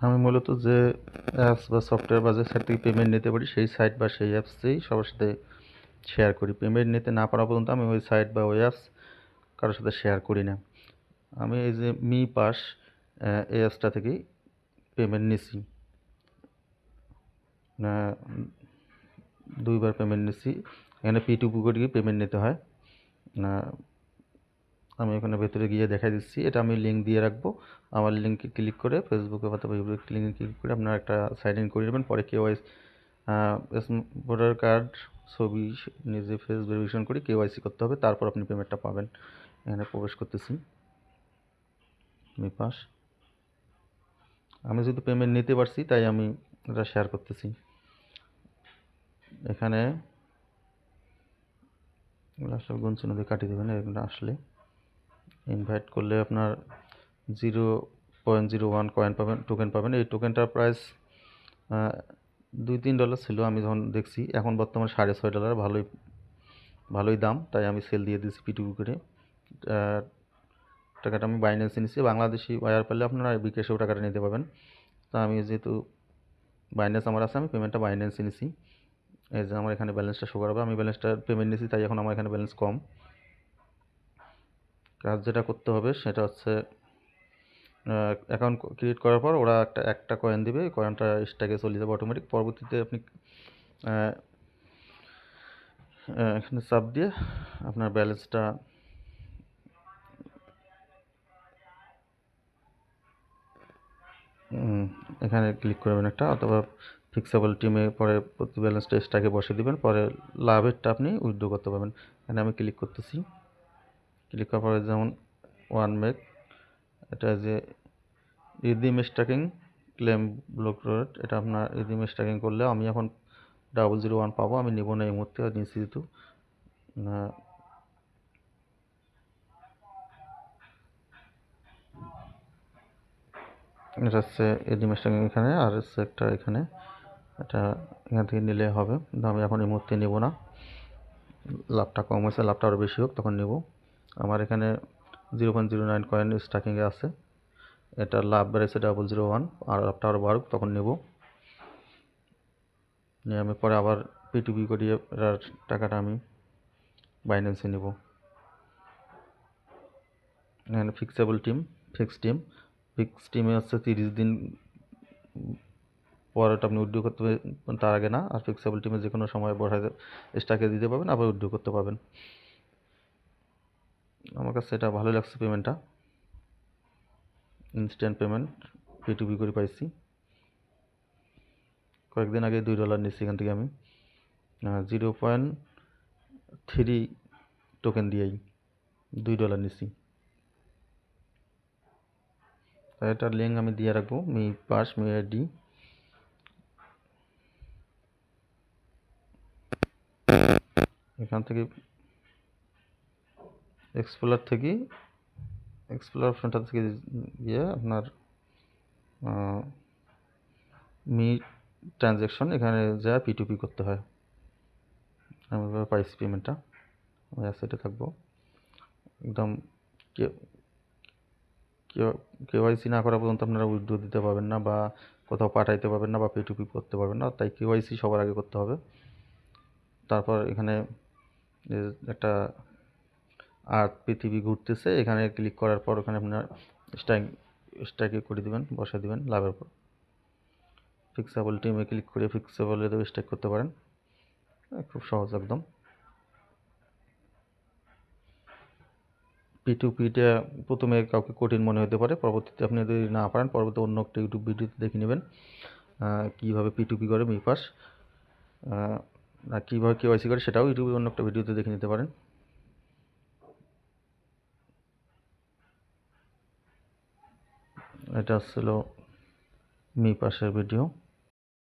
আমি মূলত যে অ্যাপস বা সফটওয়্যার বা যে সাইট থেকে পেমেন্ট নিতে পারি সেই সাইট বা সেই অ্যাপসেই সবার সাথে শেয়ার করি। পেমেন্ট নিতে না পারা পর্যন্ত আমি ওই সাইট বা ওই অ্যাপস কারোর সাথে শেয়ার করি না। আমি এই যে মি পাস এই অ্যাপসটা থেকেই পেমেন্ট নিছি, দুইবার পেমেন্ট নিছি। এখানে P2P করে পেমেন্ট নিতে হয়। আমি ওখানে ভেতরে গিয়ে দেখাই দিচ্ছি, এটা আমি লিঙ্ক দিয়ে রাখবো। আমার লিঙ্কে ক্লিক করে ফেসবুকে অথবা ইউটিউবে লিঙ্কে ক্লিক করে আপনারা একটা সাইন ইন করে নেবেন। পরে কেওয়াইসি ভোটার কার্ড, ছবি, নিজে ফেস ভেরিফিকেশন করে কেওয়াইসি করতে হবে, তারপর আপনি পেমেন্টটা পাবেন। এখানে প্রবেশ করতেছি, মি পাস। আমি যেহেতু পেমেন্ট নিতে পারছি তাই আমি এটা শেয়ার করতেছি। এখানে আসলে গুনচিহ্ন দিয়ে কাটিয়ে দেবেন। এখানে আসলে ইনভাইট করলে আপনার 0.01 কয়েন পাবেন, টোকেন পাবেন। এই টোকেনটার প্রাইস $2-3 ছিল আমি যখন দেখছি। এখন বর্তমানে $6.5, ভালোই দাম, তাই আমি সেল দিয়ে দিয়েছি P2P করে। টাকাটা আমি বাইন্যান্সে নিচ্ছি। বাংলাদেশি ওয়ার পেলে আপনারা বিকাশেও টাকাটা নিতে পারবেন। তা আমি যেহেতু বাইন্যান্স আমার আছে, আমি পেমেন্টটা বাইন্যান্সে নিছি। এই যে আমার এখানে ব্যালেন্সটা শো করাবে, আমি ব্যালেন্সটা পেমেন্ট নিছি তাই এখন আমার এখানে ব্যালেন্স কম। কাজ যেটা করতে হবে সেটা হচ্ছে অ্যাকাউন্ট ক্রিয়েট করার পর ওরা একটা কয়েন দিবে, কয়েনটা স্ট্যাকে চলে যাবে অটোমেটিক। পরবর্তীতে আপনি এখানে চাপ দিয়ে আপনার ব্যালেন্সটা এখানে ক্লিক করবেন একটা, অথবা ফিক্সেবল টিমে পরে প্রতি ব্যালেন্সটা স্ট্যাকে বসে দিবেন, পরে লাভেরটা আপনি উইথড্র করতে পারবেন। এখানে আমি ক্লিক করতেছি। ক্লিক করার পরে যেমন ওয়ান মেক, এটা যে rhythm stacking claim block rate, এটা আপনার রিদিম স্ট্যাকিং করলে আমি এখন 001 পাবো। আমি নিব না এই মুহূর্তে, নিচ্ছি যেহেতু। এটা হচ্ছে রিদিম স্ট্যাকিং এখানে, আর হচ্ছে একটা এখানে, এটা এখান থেকে নিলে হবে। কিন্তু আমি এখন এই মুহূর্তে নেব না, লাভটা কম হয়েছে, লাভটা আরও বেশি হোক তখন নেব। আমার এখানে 0.09 কয়েন স্ট্যাকিংয়ে আছে, এটা লাভ বেড়েছে 001, আর লাভটা আরও বাড়ুক তখন নেব। নিয়ে আমি পরে আবার P2P করিয়ে টাকাটা আমি বাইন্যান্সে নেব। এখানে ফিক্সড টিমে হচ্ছে 30 দিন পরটা আপনি উইথড্র করতে পারবেন, তার আগে না। আর ফিক্সেবল টিমে যে কোনো সময় বড়াই স্ট্যাকে দিতে পারবেন, আবার উইথড্র করতে পারবেন। আমার কাছে এটা ভালো লাগছে, পেমেন্টটা ইনস্ট্যান্ট পেমেন্ট P2P করে পাইছি। কয়েকদিন আগে $2 নিচ্ছি এখান থেকে আমি 0.3 টোকেন দিয়েই $2 নিচ্ছি। এটার লিঙ্ক আমি দিয়ে রাখবো, মি পাস মি আইডি। এখান থেকে এক্সপ্লোর অপশনটা থেকে গিয়ে আপনার মি ট্রানজ্যাকশন, এখানে যা P2P করতে হয়। আমি এভাবে পাইছি পেমেন্টটা, আমি অ্যাসেটে থাকবো। একদম কেওয়াইসি না করা পর্যন্ত আপনারা উইথড্র দিতে পারবেন না, বা কোথাও পাঠাইতে পারবেন না, বা P2P করতে পারবেন না। তাই কেওয়াইসি সবার আগে করতে হবে। তারপর এখানে একটা আর্ট পৃথিবী ঘুরতেছে, এখানে ক্লিক করার পর ওখানে আপনার স্ট্যাকে করে দেবেন, বসে দেবেন লাভের পর। ফিক্সেবল টিমে ক্লিক করে ফিক্সেবলে স্ট্যাক করতে পারেন, খুব সহজ একদম। P2Pটা প্রথমে কাউকে কঠিন মনে হতে পারে, পরবর্তীতে আপনি যদি না পারেন পরবর্তী অন্য একটা ইউটিউব ভিডিওতে দেখে নেবেন কীভাবে P2P করে মি পাস, কীভাবে কেওয়াইসি করে সেটাও ইউটিউবে অন্য একটা ভিডিওতে দেখে নিতে পারেন। এটা ছিল মি পাসের ভিডিও।